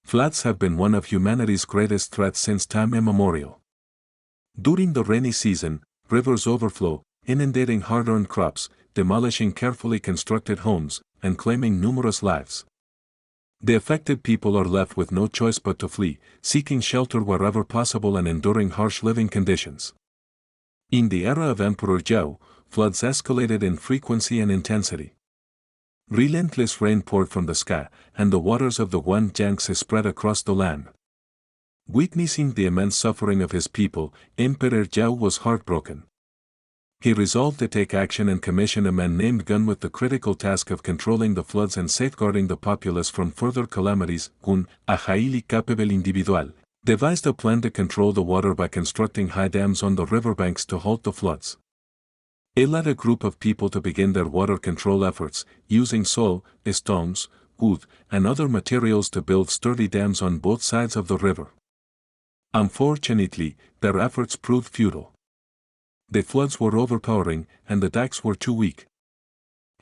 Floods have been one of humanity's greatest threats since time immemorial. During the rainy season, rivers overflow, inundating hard-earned crops, demolishing carefully constructed homes, and claiming numerous lives. The affected people are left with no choice but to flee, seeking shelter wherever possible and enduring harsh living conditions. In the era of Emperor Zhao, floods escalated in frequency and intensity. Relentless rain poured from the sky, and the waters of the Yangtze spread across the land. Witnessing the immense suffering of his people, Emperor Zhao was heartbroken. He resolved to take action and commission a man named Gun with the critical task of controlling the floods and safeguarding the populace from further calamities. Gun, a highly capable individual, devised a plan to control the water by constructing high dams on the riverbanks to halt the floods. He led a group of people to begin their water control efforts, using soil, stones, wood, and other materials to build sturdy dams on both sides of the river. Unfortunately, their efforts proved futile. The floods were overpowering, and the dikes were too weak.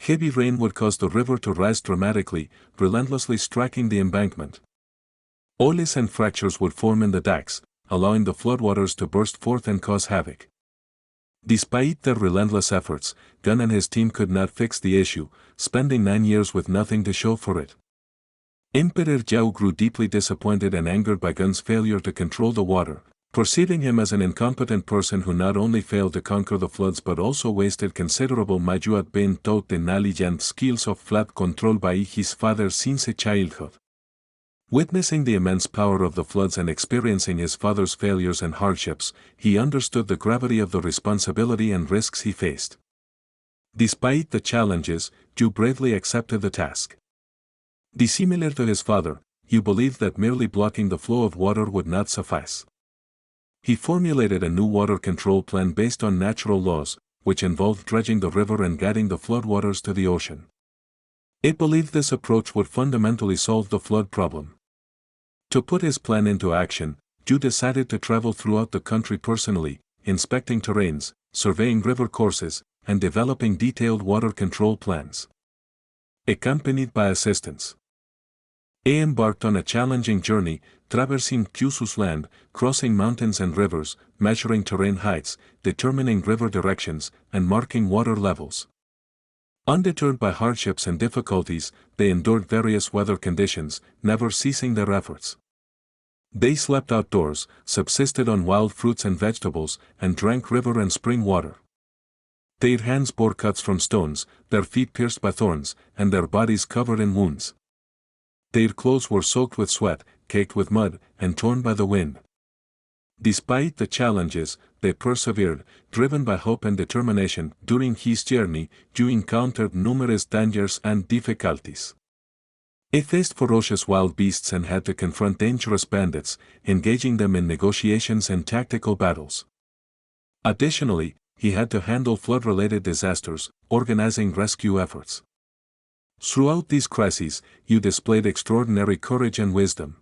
Heavy rain would cause the river to rise dramatically, relentlessly striking the embankment. Oilers and fractures would form in the dikes, allowing the floodwaters to burst forth and cause havoc. Despite their relentless efforts, Gun and his team could not fix the issue, spending 9 years with nothing to show for it. Emperor Zhao grew deeply disappointed and angered by Gun's failure to control the water, perceiving him as an incompetent person who not only failed to conquer the floods but also wasted considerable majuat ben taught the knowledge skills of flood control by his father since childhood. Witnessing the immense power of the floods and experiencing his father's failures and hardships, he understood the gravity of the responsibility and risks he faced. Despite the challenges, Zhao bravely accepted the task. Dissimilar to his father, he believed that merely blocking the flow of water would not suffice. He formulated a new water control plan based on natural laws, which involved dredging the river and guiding the floodwaters to the ocean. He believed this approach would fundamentally solve the flood problem. To put his plan into action, Zhao decided to travel throughout the country personally, inspecting terrains, surveying river courses, and developing detailed water control plans. Accompanied by assistants, he embarked on a challenging journey, traversing Kyushu's land, crossing mountains and rivers, measuring terrain heights, determining river directions, and marking water levels. Undeterred by hardships and difficulties, they endured various weather conditions, never ceasing their efforts. They slept outdoors, subsisted on wild fruits and vegetables, and drank river and spring water. Their hands bore cuts from stones, their feet pierced by thorns, and their bodies covered in wounds. Their clothes were soaked with sweat, caked with mud, and torn by the wind. Despite the challenges, they persevered, driven by hope and determination. During his journey, Zhao encountered numerous dangers and difficulties. He faced ferocious wild beasts and had to confront dangerous bandits, engaging them in negotiations and tactical battles. Additionally, he had to handle flood-related disasters, organizing rescue efforts. Throughout these crises, Zhao displayed extraordinary courage and wisdom.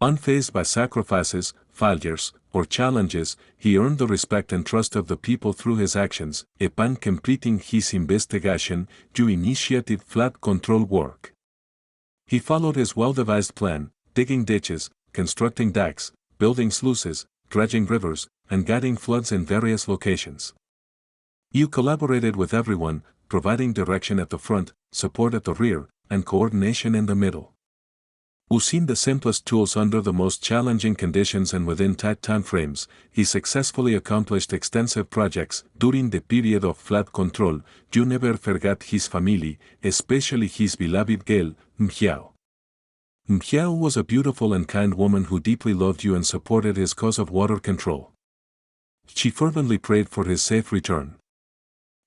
Unfazed by sacrifices, failures, or challenges, he earned the respect and trust of the people through his actions. Upon completing his investigation, Zhao initiated flood control work. He followed his well-devised plan, digging ditches, constructing dikes, building sluices, dredging rivers, and guiding floods in various locations. Zhao collaborated with everyone, providing direction at the front, support at the rear, and coordination in the middle. Using the simplest tools under the most challenging conditions and within tight time frames, he successfully accomplished extensive projects. During the period of flood control, Zhao never forgot his family, especially his beloved girl, Mhiao. Mhiao was a beautiful and kind woman who deeply loved Zhao and supported his cause of water control. She fervently prayed for his safe return.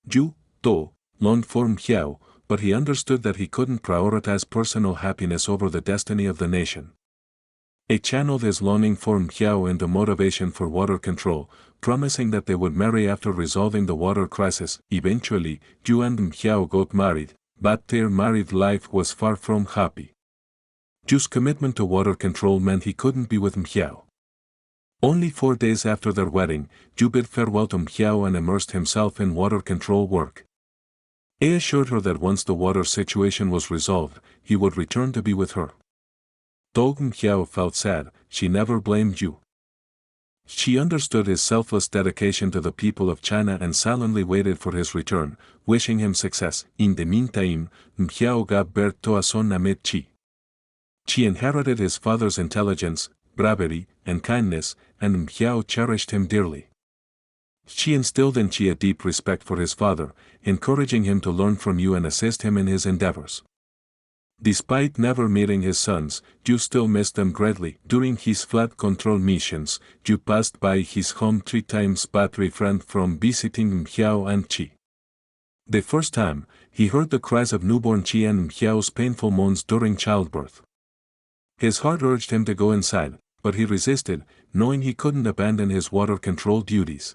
Zhao, though, longed for Mhiao, but he understood that he couldn't prioritize personal happiness over the destiny of the nation. He channeled his longing for Mhiao into motivation for water control, promising that they would marry after resolving the water crisis. Eventually, Zhao and Mhiao got married, but their married life was far from happy. Zhao's commitment to water control meant he couldn't be with Mhiao. Only 4 days after their wedding, Zhao bid farewell to Mhiao and immersed himself in water control work. He assured her that once the water situation was resolved, he would return to be with her. Though Mhiao felt sad, she never blamed you. She understood his selfless dedication to the people of China and silently waited for his return, wishing him success. In the meantime, Mhiao gave birth to a son named Qi. Qi inherited his father's intelligence, bravery, and kindness, and Mhiao cherished him dearly. Qi instilled in Qi a deep respect for his father, encouraging him to learn from you and assist him in his endeavors. Despite never meeting his sons, Yu still missed them greatly. During his flood control missions, Yu passed by his home 3 times but refrained from visiting Mhiao and Qi. The first time, he heard the cries of newborn Qi and Mhiao's painful moans during childbirth. His heart urged him to go inside, but he resisted, knowing he couldn't abandon his water control duties.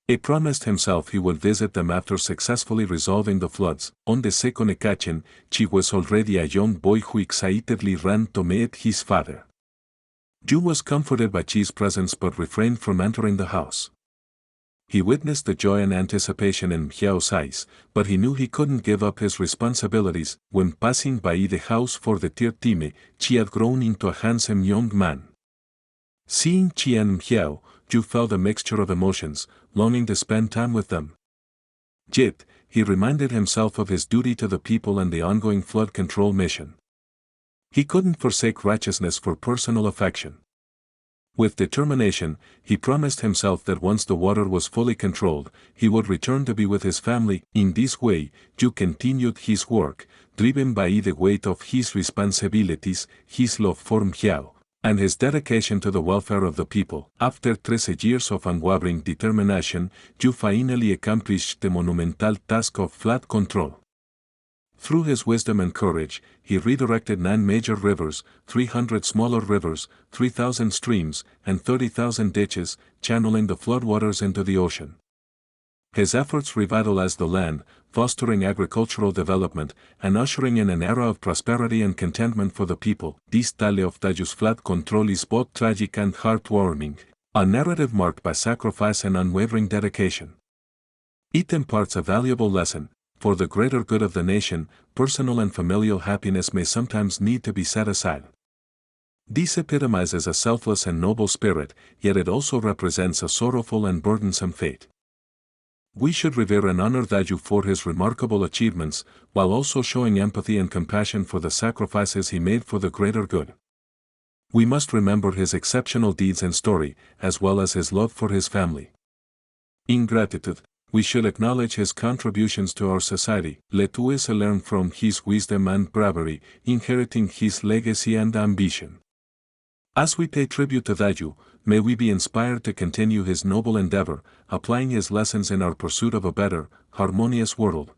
He promised himself he would visit them after successfully resolving the floods. On the second occasion, Qi was already a young boy who excitedly ran to meet his father. Yu was comforted by Qi's presence but refrained from entering the house. He witnessed the joy and anticipation in Mhiao's eyes, but he knew he couldn't give up his responsibilities. When passing by the house for the third time, Qi had grown into a handsome young man. Seeing Qi and Mhiao, Yu felt a mixture of emotions, longing to spend time with them. Yet, he reminded himself of his duty to the people and the ongoing flood control mission. He couldn't forsake righteousness for personal affection. With determination, he promised himself that once the water was fully controlled, he would return to be with his family. In this way, Yu continued his work, driven by the weight of his responsibilities, his love for Mhiao, and his dedication to the welfare of the people. After 13 years of unwavering determination, Yu finally accomplished the monumental task of flood control. Through his wisdom and courage, he redirected 9 major rivers, 300 smaller rivers, 3,000 streams, and 30,000 ditches, channeling the floodwaters into the ocean. His efforts revitalized the land, fostering agricultural development, and ushering in an era of prosperity and contentment for the people. This tale of Yu's flood control is both tragic and heartwarming, a narrative marked by sacrifice and unwavering dedication. It imparts a valuable lesson. For the greater good of the nation, personal and familial happiness may sometimes need to be set aside. This epitomizes a selfless and noble spirit, yet it also represents a sorrowful and burdensome fate. We should revere and honor Yu for his remarkable achievements, while also showing empathy and compassion for the sacrifices he made for the greater good. We must remember his exceptional deeds and story, as well as his love for his family. In gratitude, we should acknowledge his contributions to our society. Let us learn from his wisdom and bravery, inheriting his legacy and ambition. As we pay tribute to Yu, may we be inspired to continue his noble endeavor, applying his lessons in our pursuit of a better, harmonious world.